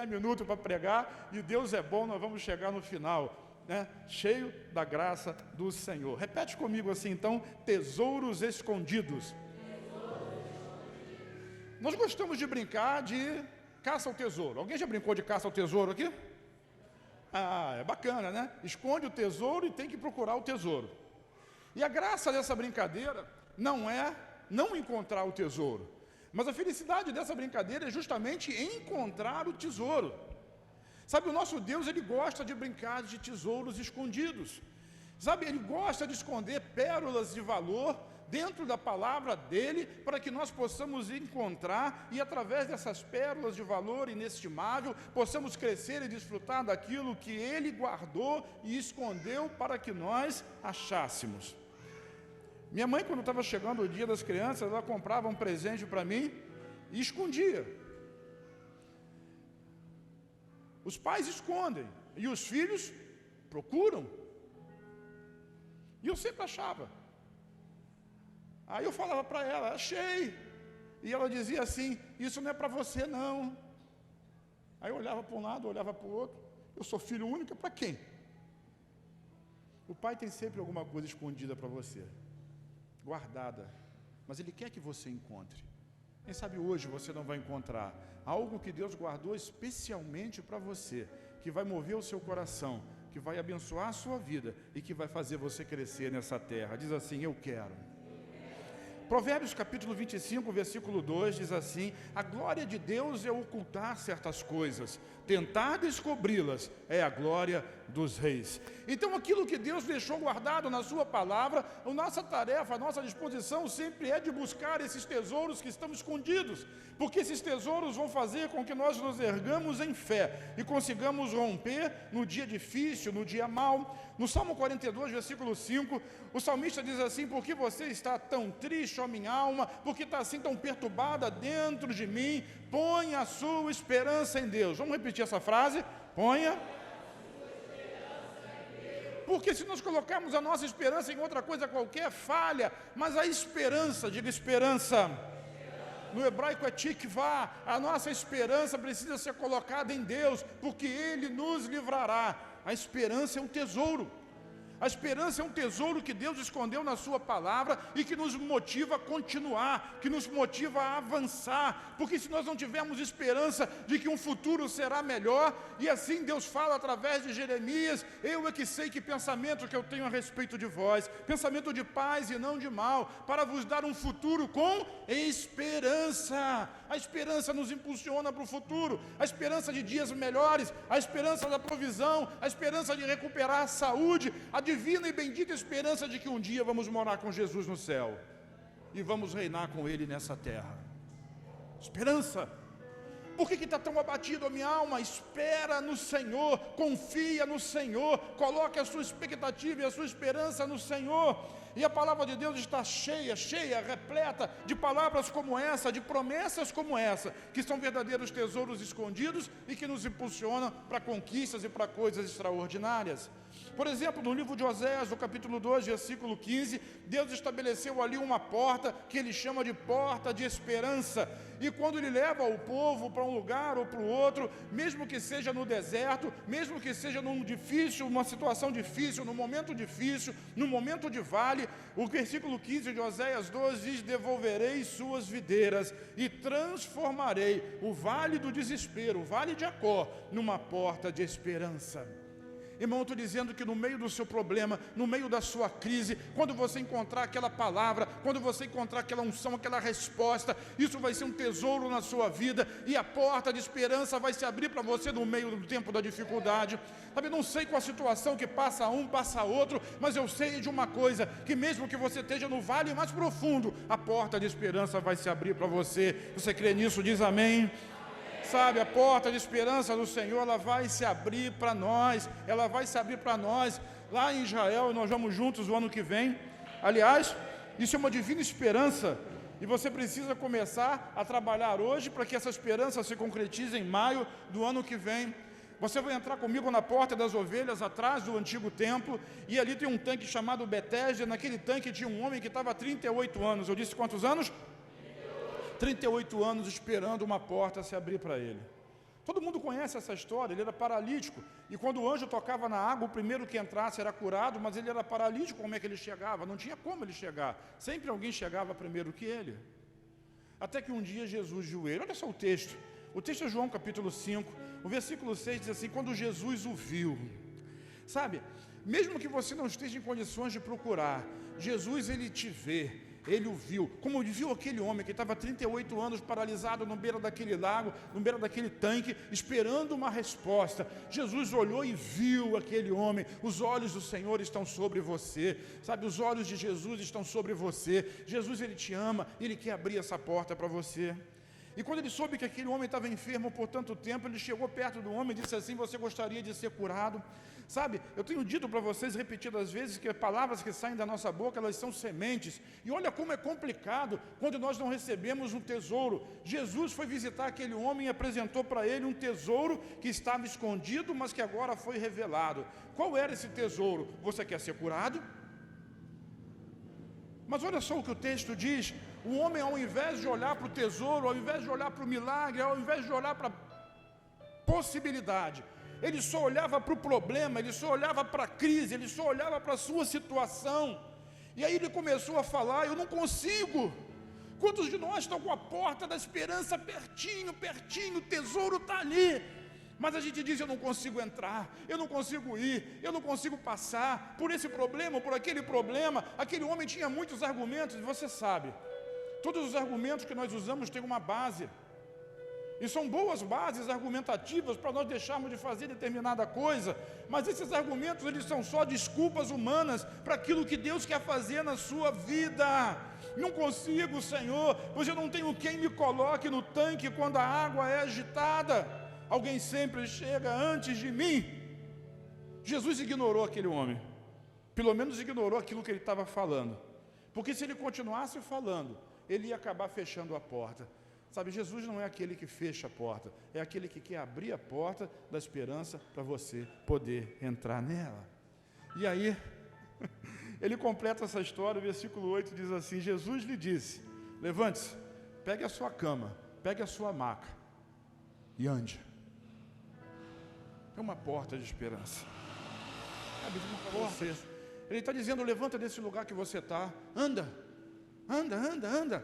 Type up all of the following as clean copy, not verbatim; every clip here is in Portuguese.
10 minutos para pregar, e Deus é bom, nós vamos chegar no final, né? Cheio da graça do Senhor. Repete comigo assim, então: tesouros escondidos. Nós gostamos de brincar de caça ao tesouro. Alguém já brincou de caça ao tesouro aqui? Ah, é bacana, né? Esconde o tesouro e tem que procurar o tesouro. E a graça dessa brincadeira não é não encontrar o tesouro, mas a felicidade dessa brincadeira é justamente encontrar o tesouro. Sabe, o nosso Deus, Ele gosta de brincar de tesouros escondidos. Sabe, Ele gosta de esconder pérolas de valor dentro da palavra dEle, para que nós possamos encontrar, e através dessas pérolas de valor inestimável, possamos crescer e desfrutar daquilo que Ele guardou e escondeu para que nós achássemos. Minha mãe, quando estava chegando o dia das crianças, ela comprava um presente para mim e escondia. Os pais escondem e os filhos procuram. E eu sempre achava. Aí eu falava para ela: achei. E ela dizia assim: isso não é para você não. Aí eu olhava para um lado, olhava para o outro. Eu sou filho único, para quem? O pai tem sempre alguma coisa escondida para você, guardada, mas Ele quer que você encontre. Quem sabe hoje você não vai encontrar algo que Deus guardou especialmente para você, que vai mover o seu coração, que vai abençoar a sua vida e que vai fazer você crescer nessa terra. Diz assim: eu quero. Provérbios capítulo 25, versículo 2 diz assim: a glória de Deus é ocultar certas coisas, tentar descobri-las é a glória dos reis. Então aquilo que Deus deixou guardado na sua palavra, a nossa tarefa, a nossa disposição sempre é de buscar esses tesouros que estão escondidos, porque esses tesouros vão fazer com que nós nos ergamos em fé e consigamos romper no dia difícil, no dia mau. No Salmo 42, versículo 5, o salmista diz assim: por que você está tão triste, ó minha alma? Por que está assim tão perturbada dentro de mim? Ponha a sua esperança em Deus. Vamos repetir essa frase? Ponha. Porque se nós colocarmos a nossa esperança em outra coisa qualquer, falha. Mas a esperança, diga esperança. No hebraico é tikvá. A nossa esperança precisa ser colocada em Deus, porque Ele nos livrará. A esperança é um tesouro. A esperança é um tesouro que Deus escondeu na sua palavra e que nos motiva a continuar, que nos motiva a avançar, porque se nós não tivermos esperança de que um futuro será melhor, e assim Deus fala através de Jeremias: eu é que sei que pensamento que eu tenho a respeito de vós, pensamento de paz e não de mal, para vos dar um futuro com esperança. A esperança nos impulsiona para o futuro, a esperança de dias melhores, a esperança da provisão, a esperança de recuperar a saúde, a divina e bendita esperança de que um dia vamos morar com Jesus no céu e vamos reinar com Ele nessa terra. Esperança. Por que está tão abatido a minha alma? Espera no Senhor, confia no Senhor, coloque a sua expectativa e a sua esperança no Senhor. E a palavra de Deus está cheia, repleta de palavras como essa, de promessas como essa, que são verdadeiros tesouros escondidos e que nos impulsionam para conquistas e para coisas extraordinárias. Por exemplo, no livro de Oséias, no capítulo 2, versículo 15, Deus estabeleceu ali uma porta que Ele chama de porta de esperança. E quando Ele leva o povo para um lugar ou para o outro, mesmo que seja no deserto, mesmo que seja numa situação difícil, num momento difícil, num momento de vale, o versículo 15 de Oséias 2 diz: devolverei suas videiras e transformarei o vale do desespero, o vale de Acor, numa porta de esperança. Irmão, eu estou dizendo que no meio do seu problema, no meio da sua crise, quando você encontrar aquela palavra, quando você encontrar aquela unção, aquela resposta, isso vai ser um tesouro na sua vida, e a porta de esperança vai se abrir para você no meio do tempo da dificuldade. Sabe, não sei qual a situação que passa um, passa outro, mas eu sei de uma coisa, que mesmo que você esteja no vale mais profundo, a porta de esperança vai se abrir para você. Você crê nisso? Diz amém. Sabe, a porta de esperança do Senhor, ela vai se abrir para nós, ela vai se abrir para nós, lá em Israel, nós vamos juntos o ano que vem. Aliás, isso é uma divina esperança, e você precisa começar a trabalhar hoje, para que essa esperança se concretize em maio do ano que vem. Você vai entrar comigo na porta das ovelhas, atrás do antigo templo, e ali tem um tanque chamado Betesda. Naquele tanque tinha um homem que estava há 38 anos, eu disse quantos anos? 38 anos esperando uma porta se abrir para ele. Todo mundo conhece essa história. Ele era paralítico, e quando o anjo tocava na água, o primeiro que entrasse era curado, mas ele era paralítico. Como é que ele chegava? Não tinha como ele chegar, sempre alguém chegava primeiro que ele. Até que um dia Jesus joelho, olha só o texto é João capítulo 5, o versículo 6 diz assim: quando Jesus o viu, sabe, mesmo que você não esteja em condições de procurar, Jesus, ele te vê, ele o viu, como ele viu aquele homem que estava 38 anos paralisado no beira daquele lago, no beira daquele tanque, esperando uma resposta. Jesus olhou e viu aquele homem. Os olhos do Senhor estão sobre você, sabe, os olhos de Jesus estão sobre você. Jesus, ele te ama, ele quer abrir essa porta para você. E quando ele soube que aquele homem estava enfermo por tanto tempo, ele chegou perto do homem e disse assim: você gostaria de ser curado? Sabe, eu tenho dito para vocês repetidas vezes que as palavras que saem da nossa boca, elas são sementes. E olha como é complicado quando nós não recebemos um tesouro. Jesus foi visitar aquele homem e apresentou para ele um tesouro que estava escondido, mas que agora foi revelado. Qual era esse tesouro? Você quer ser curado? Mas olha só o que o texto diz: o homem, ao invés de olhar para o tesouro, ao invés de olhar para o milagre, ao invés de olhar para a possibilidade, ele só olhava para o problema, ele só olhava para a crise, ele só olhava para a sua situação. E aí ele começou a falar: eu não consigo. Quantos de nós estão com a porta da esperança pertinho, pertinho, o tesouro está ali, mas a gente diz: eu não consigo entrar, eu não consigo ir, eu não consigo passar por esse problema, por aquele problema. Aquele homem tinha muitos argumentos, e você sabe, todos os argumentos que nós usamos têm uma base, e são boas bases argumentativas para nós deixarmos de fazer determinada coisa, mas esses argumentos, eles são só desculpas humanas para aquilo que Deus quer fazer na sua vida. Não consigo, Senhor, pois eu não tenho quem me coloque no tanque quando a água é agitada. Alguém sempre chega antes de mim. Jesus ignorou aquele homem, pelo menos ignorou aquilo que ele estava falando, porque se ele continuasse falando, ele ia acabar fechando a porta. Sabe, Jesus não é aquele que fecha a porta, é aquele que quer abrir a porta da esperança para você poder entrar nela. E aí, ele completa essa história, o versículo 8 diz assim: Jesus lhe disse: levante-se, pegue a sua cama, pegue a sua maca e ande. É uma porta de esperança. Sabe, uma porta. Ele está dizendo: levanta desse lugar que você está, anda,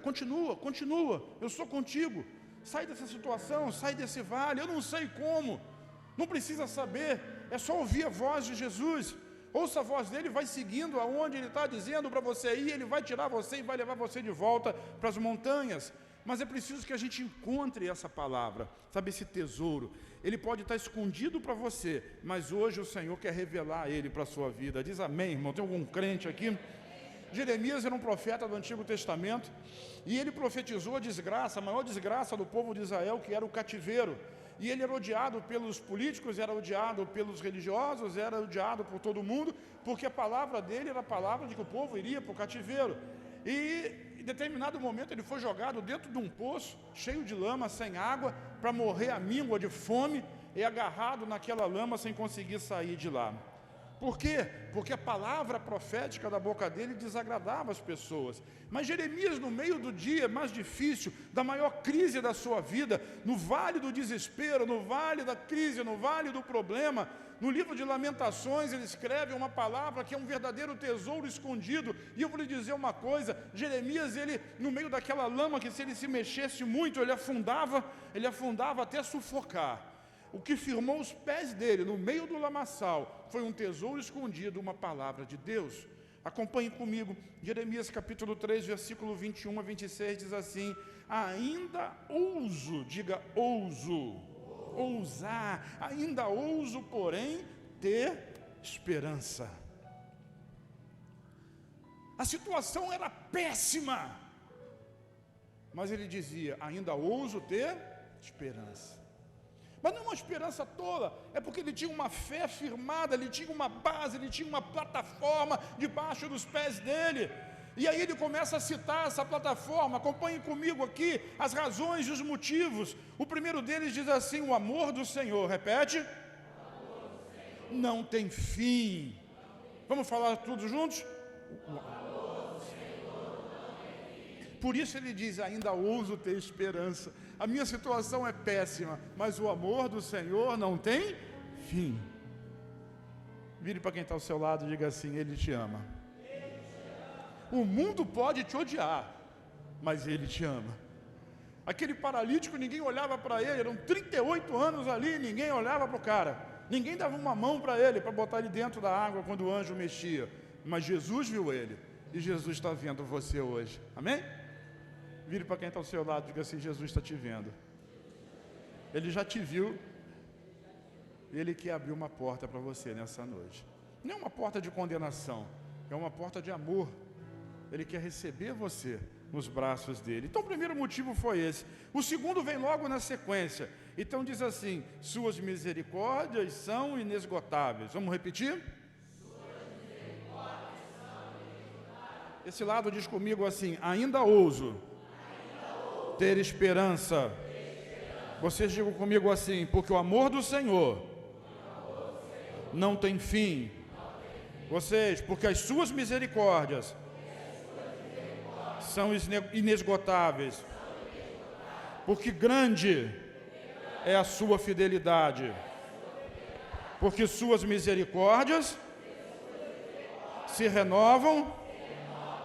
continua, eu sou contigo. Sai dessa situação, sai desse vale, eu não sei como, não precisa saber, é só ouvir a voz de Jesus. Ouça a voz dele, vai seguindo aonde ele está dizendo para você ir, ele vai tirar você e vai levar você de volta para as montanhas. Mas é preciso que a gente encontre essa palavra, sabe, esse tesouro. Ele pode estar escondido para você, mas hoje o Senhor quer revelar ele para a sua vida. Diz amém, irmão. Tem algum crente aqui? Jeremias era um profeta do Antigo Testamento, e ele profetizou a desgraça, a maior desgraça do povo de Israel, que era o cativeiro. E ele era odiado pelos políticos, era odiado pelos religiosos, era odiado por todo mundo, porque a palavra dele era a palavra de que o povo iria para o cativeiro. E em determinado momento ele foi jogado dentro de um poço, cheio de lama, sem água, para morrer à míngua de fome, e agarrado naquela lama sem conseguir sair de lá. Por quê? Porque a palavra profética da boca dele desagradava as pessoas. Mas Jeremias, no meio do dia mais difícil, da maior crise da sua vida, no vale do desespero, no vale da crise, no vale do problema, no livro de Lamentações, ele escreve uma palavra que é um verdadeiro tesouro escondido. E eu vou lhe dizer uma coisa: Jeremias, ele, no meio daquela lama, que se ele se mexesse muito, ele afundava até sufocar. O que firmou os pés dele no meio do lamaçal foi um tesouro escondido, uma palavra de Deus. Acompanhe comigo, Jeremias capítulo 3, versículo 21 a 26, diz assim: ainda ouso, diga ouso, ousar, ainda ouso, porém, ter esperança. A situação era péssima, mas ele dizia: ainda ouso ter esperança. Mas não é uma esperança tola, é porque ele tinha uma fé firmada, ele tinha uma base, ele tinha uma plataforma debaixo dos pés dele. E aí ele começa a citar essa plataforma. Acompanhe comigo aqui as razões e os motivos. O primeiro deles diz assim: o amor do Senhor, repete, não tem fim. Vamos falar tudo juntos? Por isso ele diz, ainda ouso ter esperança. A minha situação é péssima, mas o amor do Senhor não tem fim. Vire para quem está ao seu lado e diga assim, Ele te ama. O mundo pode te odiar, mas Ele te ama. Aquele paralítico, ninguém olhava para ele, eram 38 anos ali, ninguém olhava para o cara. Ninguém dava uma mão para ele, para botar ele dentro da água quando o anjo mexia. Mas Jesus viu ele, e Jesus está vendo você hoje. Amém? Vire para quem está ao seu lado e diga assim, Jesus está te vendo. Ele já te viu. Ele quer abrir uma porta para você nessa noite. Não é uma porta de condenação, é uma porta de amor. Ele quer receber você nos braços dele. Então o primeiro motivo foi esse. O segundo vem logo na sequência. Então diz assim, suas misericórdias são inesgotáveis. Vamos repetir? Suas misericórdias são inesgotáveis. Esse lado diz comigo assim, ainda ouso ter esperança. Vocês digam comigo assim, porque o amor do Senhor não tem fim. Vocês, porque as suas misericórdias são inesgotáveis. Porque grande é a sua fidelidade. Porque suas misericórdias se renovam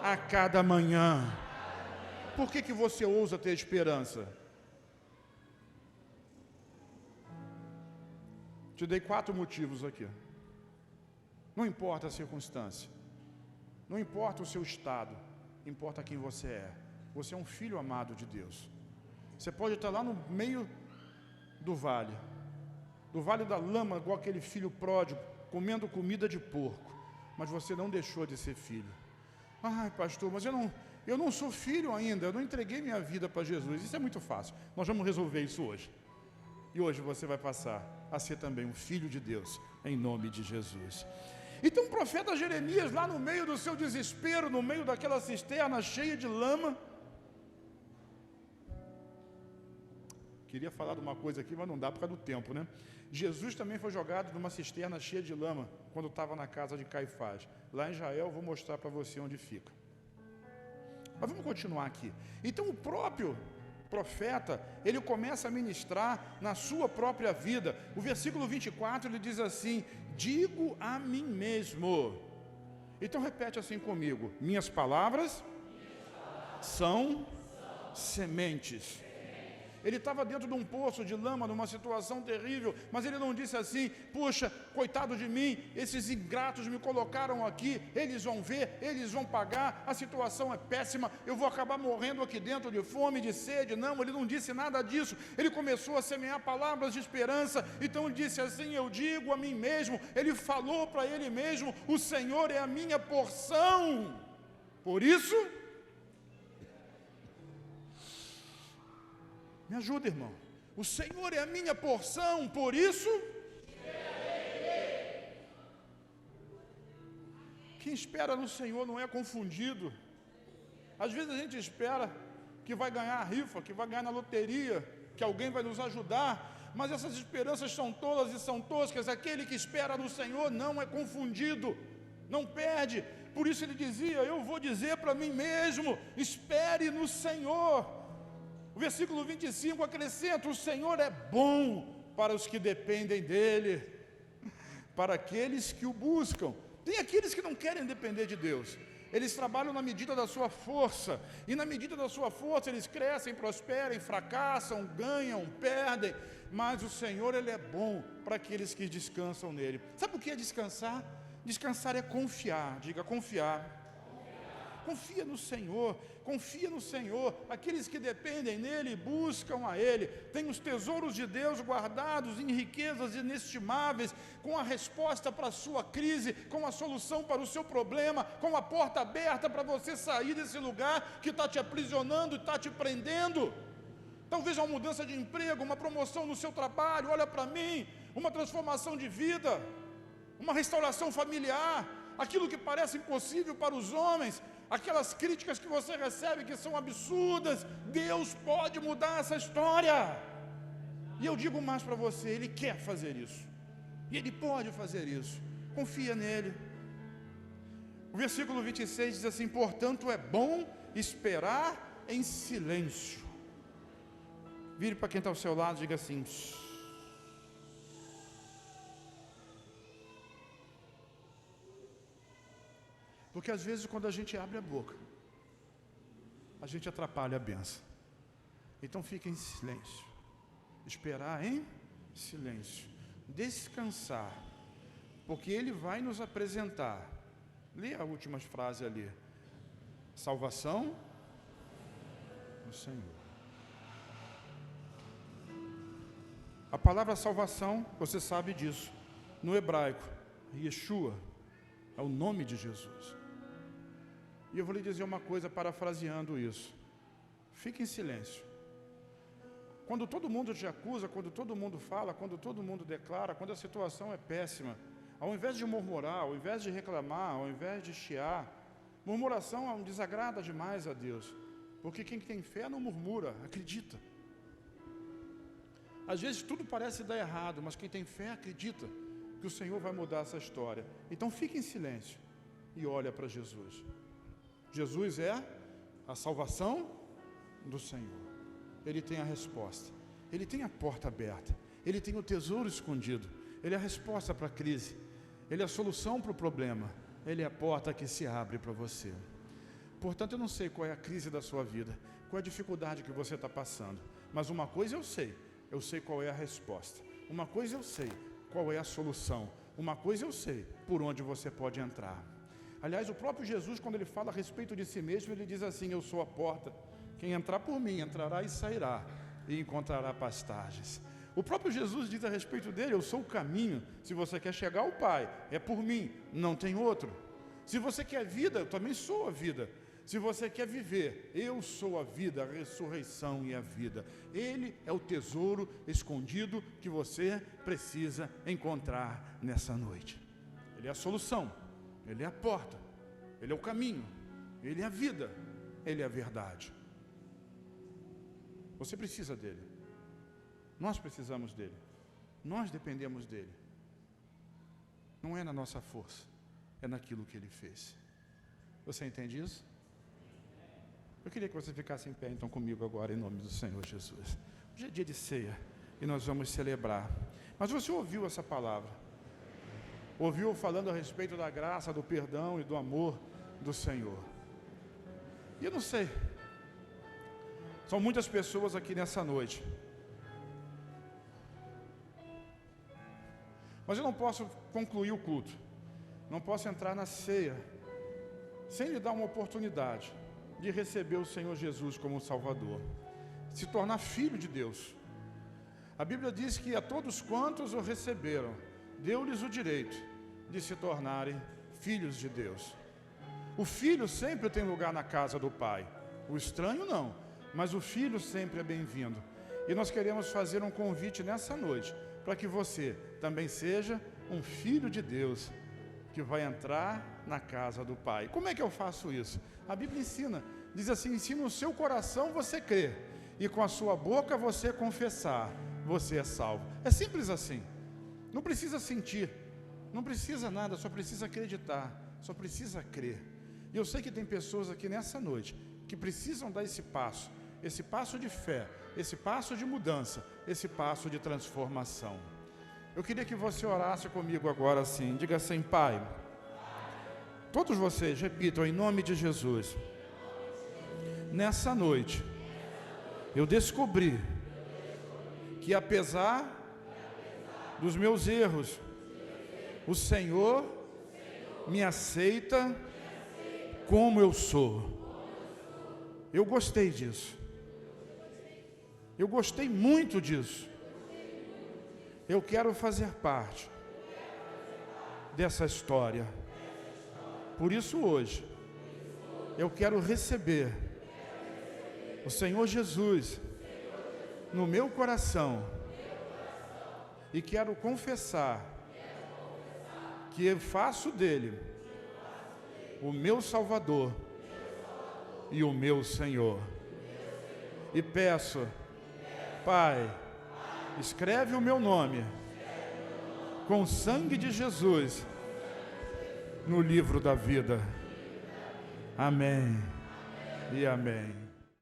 a cada manhã. Por que você ousa ter esperança? Te dei 4 motivos aqui. Não importa a circunstância, não importa o seu estado, importa quem você é. Você é um filho amado de Deus. Você pode estar lá no meio do vale da lama, igual aquele filho pródigo, comendo comida de porco, mas você não deixou de ser filho. Ai, pastor, mas eu não sou filho ainda, eu não entreguei minha vida para Jesus. Isso é muito fácil, nós vamos resolver isso hoje. E hoje você vai passar a ser também um filho de Deus, em nome de Jesus. Então o profeta Jeremias, lá no meio do seu desespero, no meio daquela cisterna cheia de lama, queria falar de uma coisa aqui, mas não dá por causa do tempo, né? Jesus também foi jogado numa cisterna cheia de lama, quando estava na casa de Caifás. Lá em Israel, vou mostrar para você onde fica. Mas vamos continuar aqui. Então o próprio profeta, ele começa a ministrar na sua própria vida. O versículo 24, ele diz assim, digo a mim mesmo. Então repete assim comigo, minhas palavras são sementes. Ele estava dentro de um poço de lama, numa situação terrível, mas ele não disse assim, puxa, coitado de mim, esses ingratos me colocaram aqui, eles vão ver, eles vão pagar, a situação é péssima, eu vou acabar morrendo aqui dentro de fome, de sede. Não, ele não disse nada disso. Ele começou a semear palavras de esperança. Então ele disse assim, eu digo a mim mesmo. Ele falou para ele mesmo, o Senhor é a minha porção, por isso me ajuda, irmão. O Senhor é a minha porção, por isso quem espera no Senhor não é confundido. Às vezes a gente espera que vai ganhar a rifa, que vai ganhar na loteria, que alguém vai nos ajudar, mas essas esperanças são tolas e são toscas. Aquele que espera no Senhor não é confundido, não perde. Por isso ele dizia, eu vou dizer para mim mesmo, espere no Senhor. O versículo 25 acrescenta, o Senhor é bom para os que dependem dEle, para aqueles que o buscam. Tem aqueles que não querem depender de Deus, eles trabalham na medida da sua força, e na medida da sua força eles crescem, prosperam, fracassam, ganham, perdem, mas o Senhor, Ele é bom para aqueles que descansam nele. Sabe o que é descansar? Descansar é confiar, diga confiar. Confia no Senhor, confia no Senhor. Aqueles que dependem nele, buscam a Ele, têm os tesouros de Deus guardados em riquezas inestimáveis, com a resposta para a sua crise, com a solução para o seu problema, com a porta aberta para você sair desse lugar que está te aprisionando e está te prendendo. Talvez uma mudança de emprego, uma promoção no seu trabalho, olha para mim, uma transformação de vida, uma restauração familiar, aquilo que parece impossível para os homens, aquelas críticas que você recebe que são absurdas, Deus pode mudar essa história. E eu digo mais para você, Ele quer fazer isso, e Ele pode fazer isso, confia nele. O versículo 26 diz assim, portanto é bom esperar em silêncio. Vire para quem está ao seu lado e diga assim: porque às vezes quando a gente abre a boca, a gente atrapalha a bênção. Então fique em silêncio. Esperar em silêncio. Descansar. Porque Ele vai nos apresentar. Lê a última frase ali. Salvação do Senhor. A palavra salvação, você sabe disso. No hebraico, Yeshua é o nome de Jesus. E eu vou lhe dizer uma coisa parafraseando isso. Fique em silêncio. Quando todo mundo te acusa, quando todo mundo fala, quando todo mundo declara, quando a situação é péssima, ao invés de murmurar, ao invés de reclamar, ao invés de chiar, murmuração desagrada demais a Deus. Porque quem tem fé não murmura, acredita. Às vezes tudo parece dar errado, mas quem tem fé acredita que o Senhor vai mudar essa história. Então fique em silêncio e olha para Jesus. Jesus é a salvação do Senhor. Ele tem a resposta. Ele tem a porta aberta. Ele tem o tesouro escondido. Ele é a resposta para a crise. Ele é a solução para o problema. Ele é a porta que se abre para você. Portanto, eu não sei qual é a crise da sua vida, qual é a dificuldade que você está passando. Mas uma coisa eu sei qual é a resposta. Uma coisa eu sei, qual é a solução. Uma coisa eu sei, por onde você pode entrar. Aliás, o próprio Jesus, quando ele fala a respeito de si mesmo, ele diz assim: eu sou a porta, quem entrar por mim, entrará e sairá, e encontrará pastagens. O próprio Jesus diz a respeito dele: eu sou o caminho, se você quer chegar ao Pai, é por mim, não tem outro. Se você quer vida, eu também sou a vida. Se você quer viver, eu sou a vida, a ressurreição e a vida. Ele é o tesouro escondido que você precisa encontrar nessa noite. Ele é a solução, Ele é a porta, Ele é o caminho, Ele é a vida, Ele é a verdade. Você precisa dEle. Nós precisamos dEle. Nós dependemos dEle. Não é na nossa força, é naquilo que Ele fez. Você entende isso? Eu queria que você ficasse em pé então comigo agora, em nome do Senhor Jesus. Hoje é dia de ceia e nós vamos celebrar. Mas você ouviu essa palavra? Ouviu falando a respeito da graça, do perdão e do amor do Senhor? E eu não sei. São muitas pessoas aqui nessa noite. Mas eu não posso concluir o culto. Não posso entrar na ceia sem lhe dar uma oportunidade de receber o Senhor Jesus como Salvador, se tornar filho de Deus. A Bíblia diz que a todos quantos o receberam, deu-lhes o direito de se tornarem filhos de Deus. O filho sempre tem lugar na casa do Pai, o estranho não, mas o filho sempre é bem-vindo. E nós queremos fazer um convite nessa noite, para que você também seja um filho de Deus, que vai entrar na casa do Pai. Como é que eu faço isso? A Bíblia ensina, diz assim: se no seu coração você crer e com a sua boca você confessar, você é salvo. É simples assim. Não precisa sentir, não precisa nada, só precisa acreditar, só precisa crer. E eu sei que tem pessoas aqui nessa noite que precisam dar esse passo de fé, esse passo de mudança, esse passo de transformação. Eu queria que você orasse comigo agora assim, diga assim: Pai, todos vocês repitam em nome de Jesus, nessa noite eu descobri que apesar dos meus erros, o Senhor me aceita como eu sou. Eu gostei disso. Eu gostei muito disso. Eu quero fazer parte dessa história. Por isso hoje, eu quero receber o Senhor Jesus no meu coração e quero confessar que eu faço dele o meu Salvador e o meu Senhor. E peço, Pai, escreve o meu nome com o sangue de Jesus no livro da vida. Amém e amém.